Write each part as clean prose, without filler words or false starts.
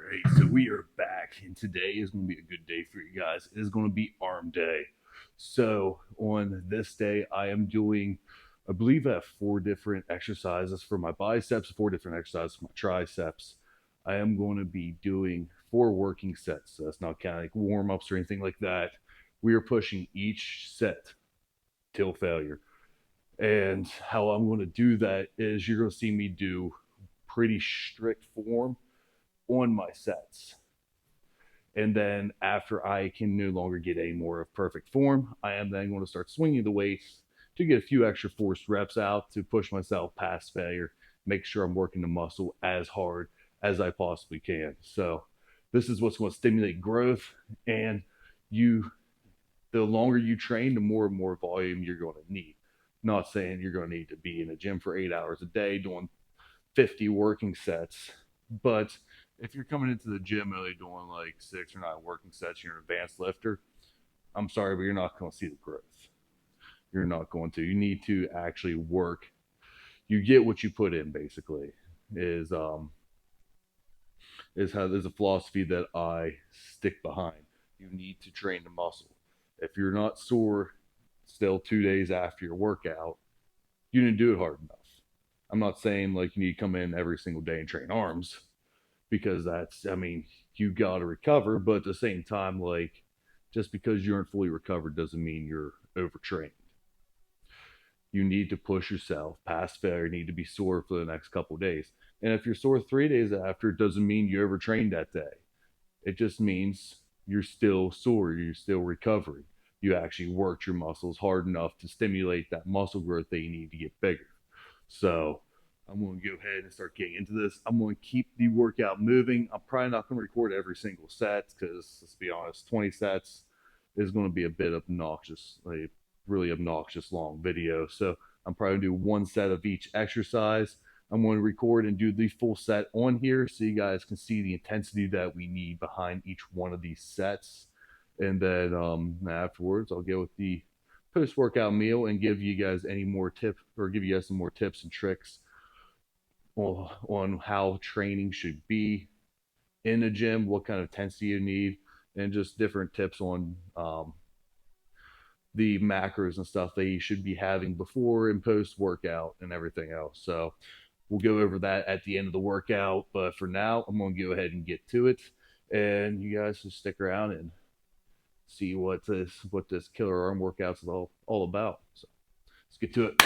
right, so we are back, and today is going to be a good day for you guys. It is going to be arm day. So, on this day, I am doing, I believe I have four different exercises for my biceps, four different exercises for my triceps. I am going to be doing four working sets. So that's not counting like warm ups or anything like that. We are pushing each set till failure. And how I'm going to do that is you're going to see me do pretty strict form on my sets. And then after I can no longer get any more of perfect form, I am then going to start swinging the weights to get a few extra forced reps out to push myself past failure, make sure I'm working the muscle as hard as I possibly can. So this is what's going to stimulate growth, and you the longer you train, the more and more volume you're going to need. Not saying you're going to need to be in a gym for 8 hours a day doing 50 working sets, but if you're coming into the gym only doing like 6 or 9 working sets, you're an advanced lifter, I'm sorry, but you're not going to see the growth. You're not going to. You need to actually work. You get what you put in, basically, is how there's a philosophy that I stick behind. You need to train the muscle. If you're not sore still 2 days after your workout, you didn't do it hard enough. I'm not saying like you need to come in every single day and train arms, because I mean, you got to recover, but at the same time, like, just because you aren't fully recovered doesn't mean you're overtrained. You need to push yourself past failure. You need to be sore for the next couple of days. And if you're sore 3 days after, it doesn't mean you overtrained that day. It just means you're still sore, you're still recovering. You actually worked your muscles hard enough to stimulate that muscle growth that you need to get bigger. So I'm going to go ahead and start getting into this. I'm going to keep the workout moving. I'm probably not going to record every single set because, let's be honest, 20 sets is going to be a bit obnoxious, a really obnoxious long video. So I'm probably going to do one set of each exercise. I'm going to record and do the full set on here so you guys can see the intensity that we need behind each one of these sets. And then afterwards, I'll get with the post-workout meal and give you guys any more tips, or give you guys some more tips and tricks on how training should be in a gym, what kind of intensity you need, and just different tips on the macros and stuff that you should be having before and post workout and everything else. So we'll go over that at the end of the workout. But for now, I'm going to go ahead and get to it. And you guys just stick around and see what this killer arm workout is all about. So let's get to it.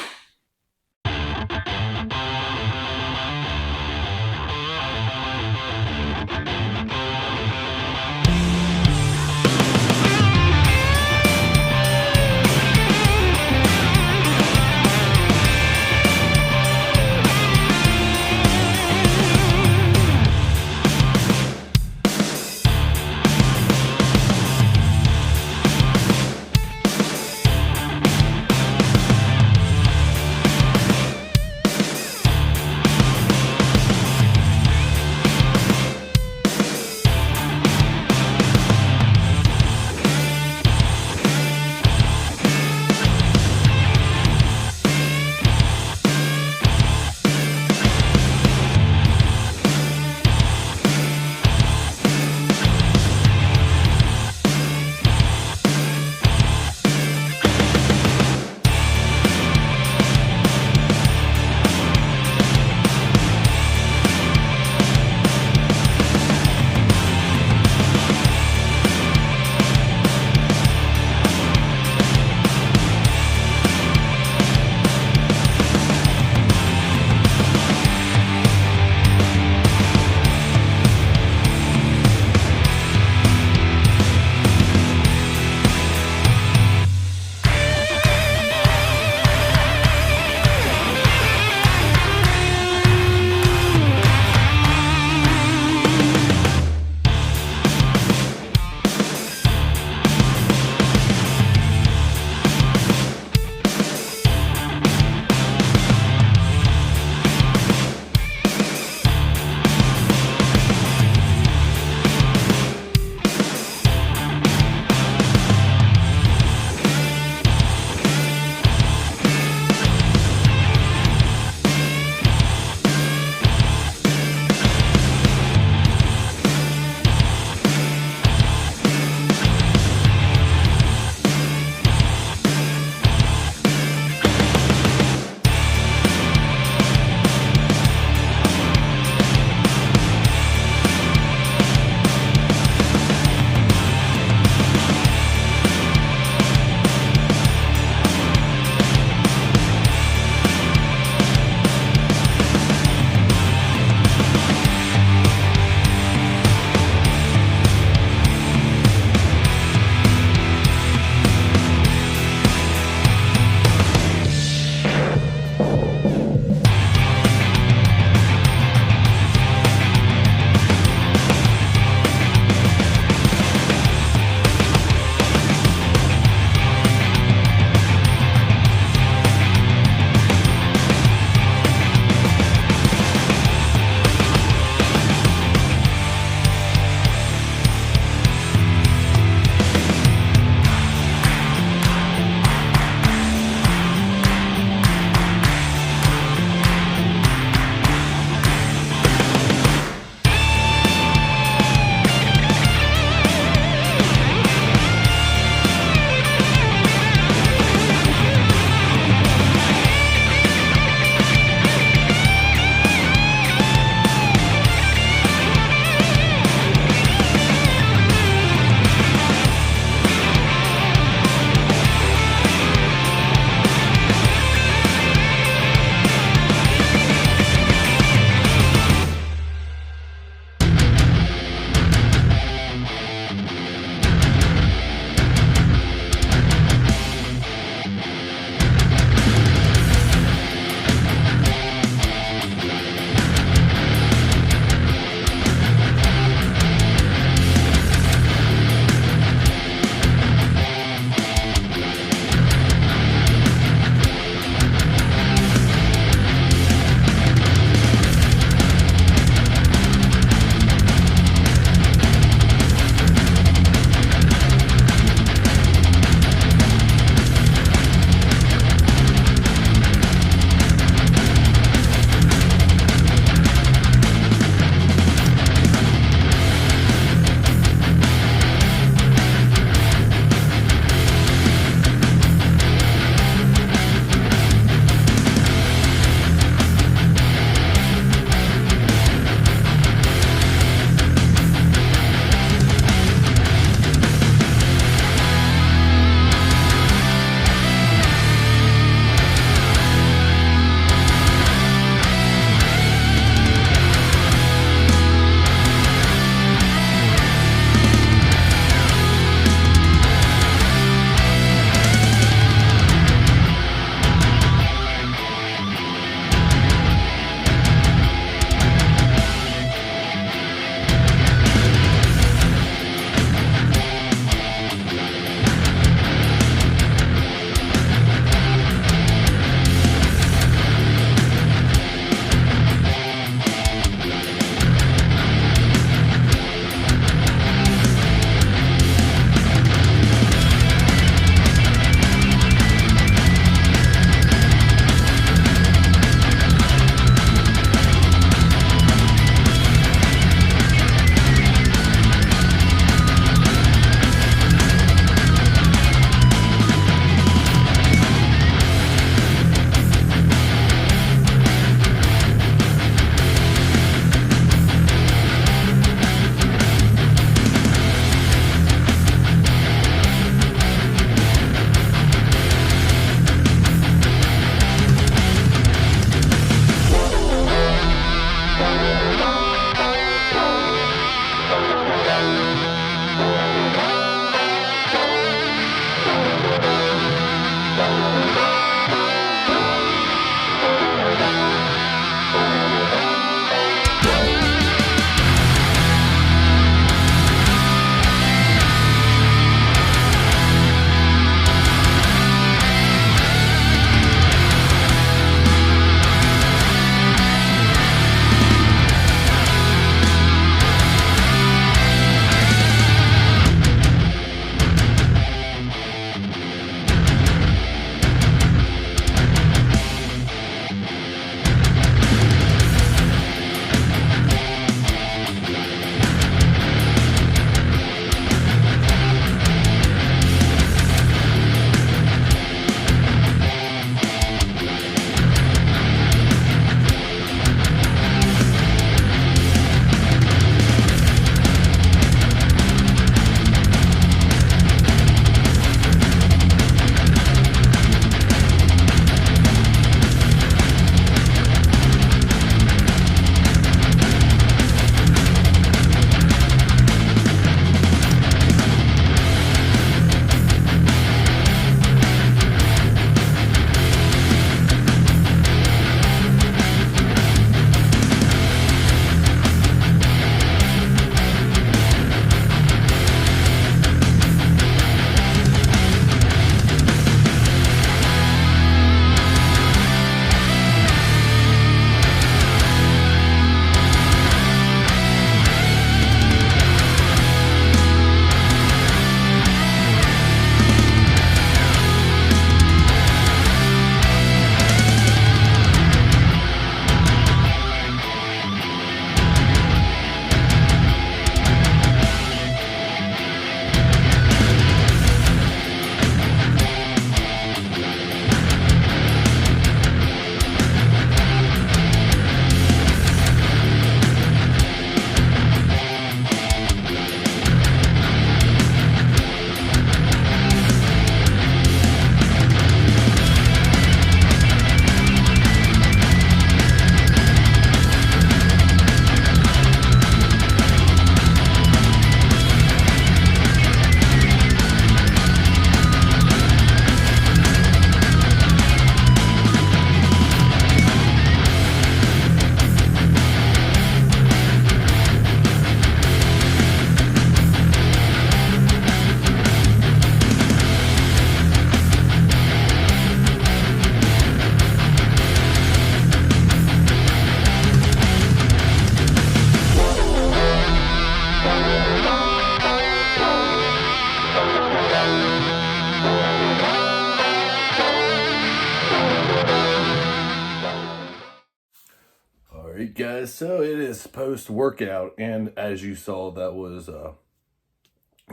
guys, so it is post-workout, and as you saw, that was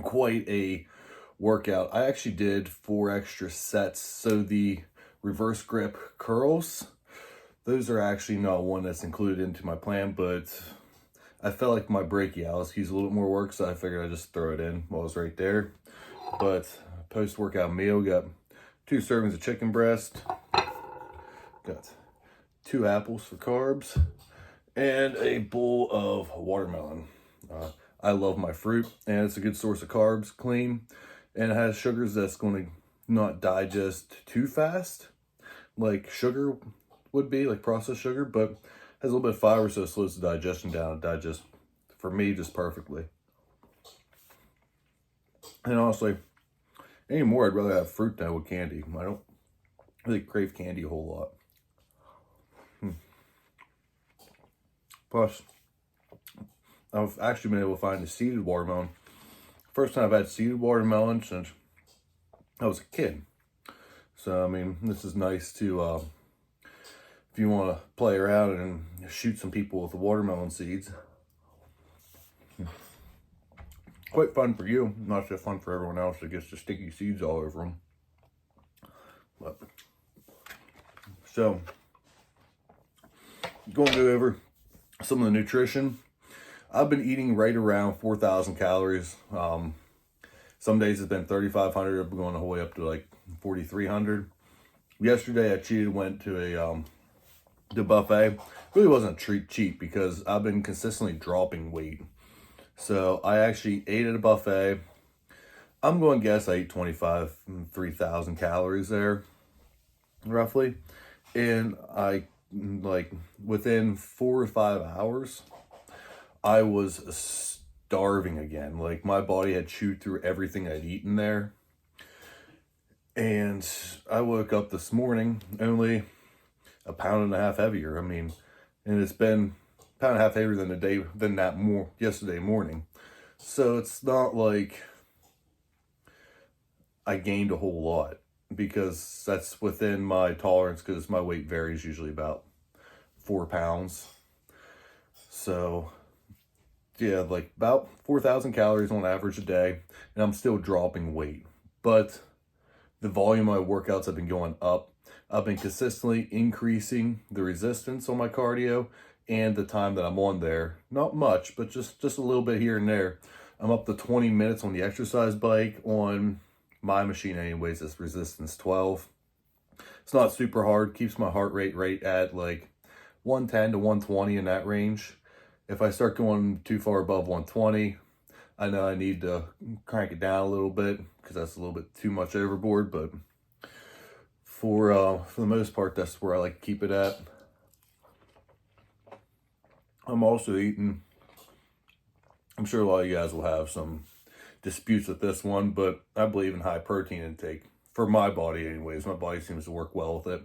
quite a workout. I actually did 4 extra sets, so the reverse grip curls, those are actually not one that's included into my plan, but I felt like my brachialis needs a little bit more work, so I figured I'd just throw it in while I was right there. But post-workout meal, got 2 servings of chicken breast, got 2 apples for carbs, and a bowl of watermelon. I love my fruit, and it's a good source of carbs, clean, and it has sugars that's going to not digest too fast, like sugar would be, like processed sugar, but has a little bit of fiber, so it slows the digestion down. It digests, for me, just perfectly. And honestly, anymore, I'd rather have fruit than with candy. I don't really crave candy a whole lot. Plus, I've actually been able to find the seeded watermelon. First time I've had seeded watermelon since I was a kid. So, I mean, this is nice to, if you want to play around and shoot some people with the watermelon seeds. Quite fun for you, not so fun for everyone else that gets the sticky seeds all over them. But, so, going to go over some of the nutrition. I've been eating right around 4,000 calories. Some days it's been 3,500. I've been going the whole way up to like 4,300. Yesterday I cheated, went to the buffet. Really wasn't cheap because I've been consistently dropping weight. So I actually ate at a buffet. I'm going to guess I ate 3,000 calories there, roughly. And I, like, within 4 or 5 hours, I was starving again. Like, my body had chewed through everything I'd eaten there. And I woke up this morning only a pound and a half heavier. I mean, and it's been a pound and a half heavier than yesterday morning. So it's not like I gained a whole lot, because that's within my tolerance, because my weight varies usually about 4 pounds. So yeah, like about 4,000 calories on average a day, and I'm still dropping weight. But the volume of my workouts have been going up. I've been consistently increasing the resistance on my cardio and the time that I'm on there. Not much, but just a little bit here and there. I'm up to 20 minutes on the exercise bike. On my machine anyways, it's resistance 12. It's not super hard. Keeps my heart rate right at like 110 to 120 in that range. If I start going too far above 120, I know I need to crank it down a little bit, because that's a little bit too much overboard. But for the most part, that's where I like to keep it at. I'm also eating, I'm sure a lot of you guys will have some disputes with this one, but I believe in high protein intake. For my body anyways, my body seems to work well with it.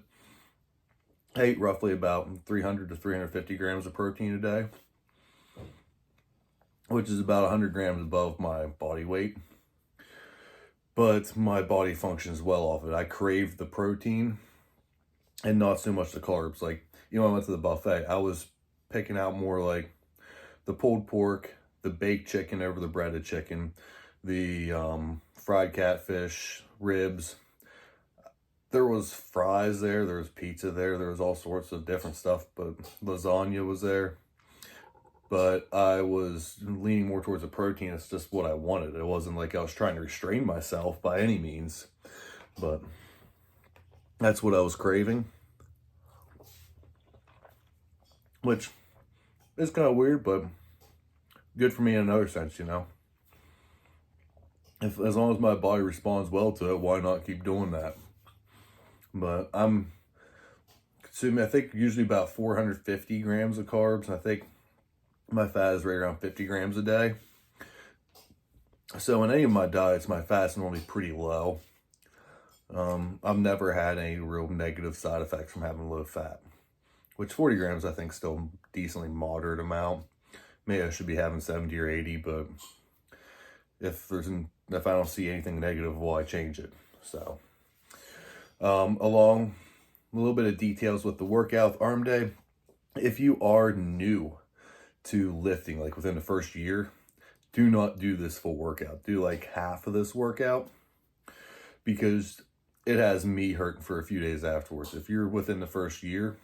I eat roughly about 300 to 350 grams of protein a day, which is about 100 grams above my body weight. But my body functions well off it. I crave the protein and not so much the carbs. Like, you know, I went to the buffet, I was picking out more like the pulled pork, the baked chicken over the breaded chicken, the fried catfish, ribs. There was fries there, there was pizza there, there was all sorts of different stuff, but lasagna was there. But I was leaning more towards the protein. It's just what I wanted. It wasn't like I was trying to restrain myself by any means, but that's what I was craving. Which is kind of weird, but good for me in another sense, you know. As long as my body responds well to it, why not keep doing that? But I'm consuming, I think, usually about 450 grams of carbs. I think my fat is right around 50 grams a day. So in any of my diets, my fat's normally pretty low. I've never had any real negative side effects from having low fat, which 40 grams I think is still a decently moderate amount. Maybe I should be having 70 or 80, but if I don't see anything negative, well, I change it. So along a little bit of details with the workout, arm day, If you are new to lifting, like within the first year, do not do this full workout. Do like half of this workout, because it has me hurting for a few days afterwards. If you're within the first year,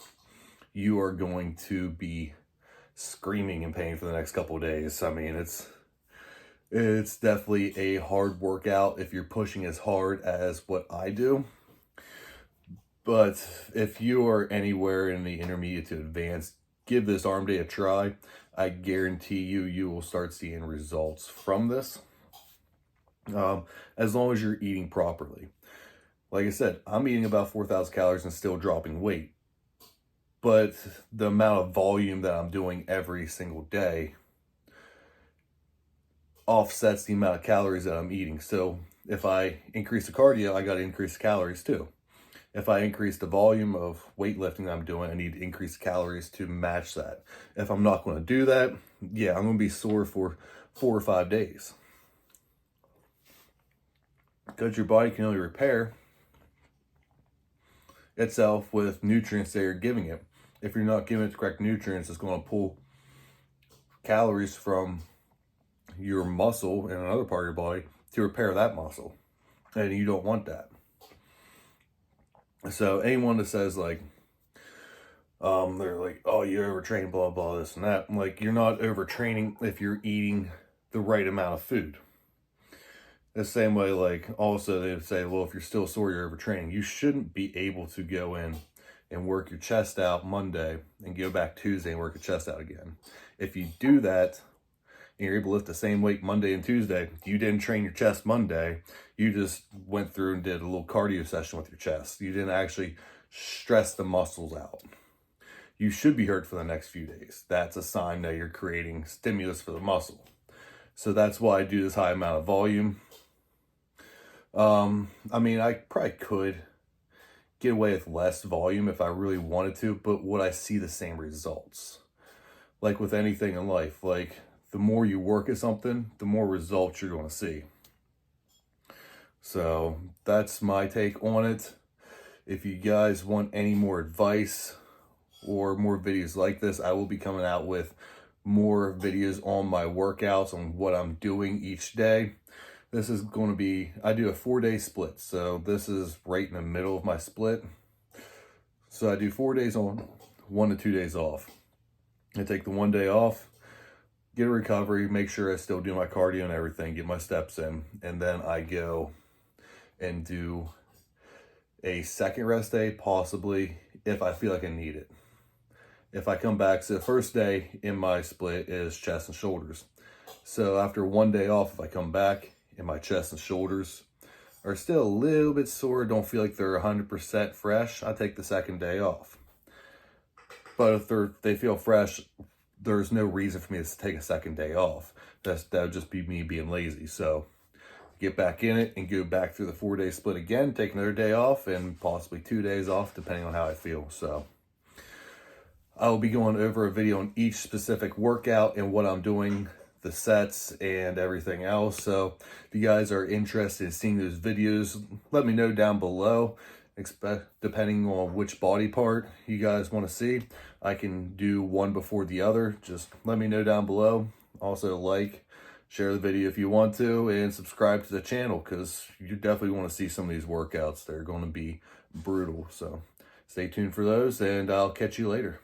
you are going to be screaming in pain for the next couple of days. I mean, it's definitely a hard workout if you're pushing as hard as what I do. But if you are anywhere in the intermediate to advanced, give this arm day a try. I guarantee you will start seeing results from this. As long as you're eating properly. Like I said, I'm eating about 4,000 calories and still dropping weight. But the amount of volume that I'm doing every single day offsets the amount of calories that I'm eating. So if I increase the cardio, I got to increase the calories too. If I increase the volume of weightlifting that I'm doing, I need to increase calories to match that. If I'm not going to do that, yeah, I'm going to be sore for 4 or 5 days. Because your body can only repair itself with nutrients that you're giving it. If you're not giving it the correct nutrients, it's going to pull calories from your muscle and another part of your body to repair that muscle. And you don't want that. So anyone that says like, they're like, oh, you're overtraining, blah, blah, this and that. I'm like, you're not overtraining if you're eating the right amount of food. The same way, like, also they would say, well, if you're still sore, you're overtraining. You shouldn't be able to go in and work your chest out Monday and go back Tuesday and work your chest out again. If you do that and you're able to lift the same weight Monday and Tuesday, you didn't train your chest Monday. You just went through and did a little cardio session with your chest. You didn't actually stress the muscles out. You should be hurt for the next few days. That's a sign that you're creating stimulus for the muscle. So that's why I do this high amount of volume. I mean, I probably could get away with less volume if I really wanted to, but would I see the same results? Like with anything in life, like the more you work at something, the more results you're going to see. So that's my take on it. If you guys want any more advice or more videos like this, I will be coming out with more videos on my workouts, on what I'm doing each day. This is going to be, I do a 4-day split. So this is right in the middle of my split. So I do 4 days on, 1 to 2 days off. I take the 1 day off, get a recovery, make sure I still do my cardio and everything, get my steps in, and then I go and do a second rest day, possibly, if I feel like I need it. If I come back, so the first day in my split is chest and shoulders. So after 1 day off, if I come back and my chest and shoulders are still a little bit sore, don't feel like they're 100% fresh, I take the second day off. But if they feel fresh, there's no reason for me to take a second day off. That would just be me being lazy. So get back in it and go back through the 4-day split again, take another day off and possibly 2 days off, depending on how I feel. So I will be going over a video on each specific workout and what I'm doing, the sets and everything else. So if you guys are interested in seeing those videos, let me know down below. Depending on which body part you guys want to see, I can do one before the other. Just let me know down below. Also like, share the video if you want to, and subscribe to the channel, because you definitely want to see some of these workouts. They're going to be brutal. So stay tuned for those, and I'll catch you later.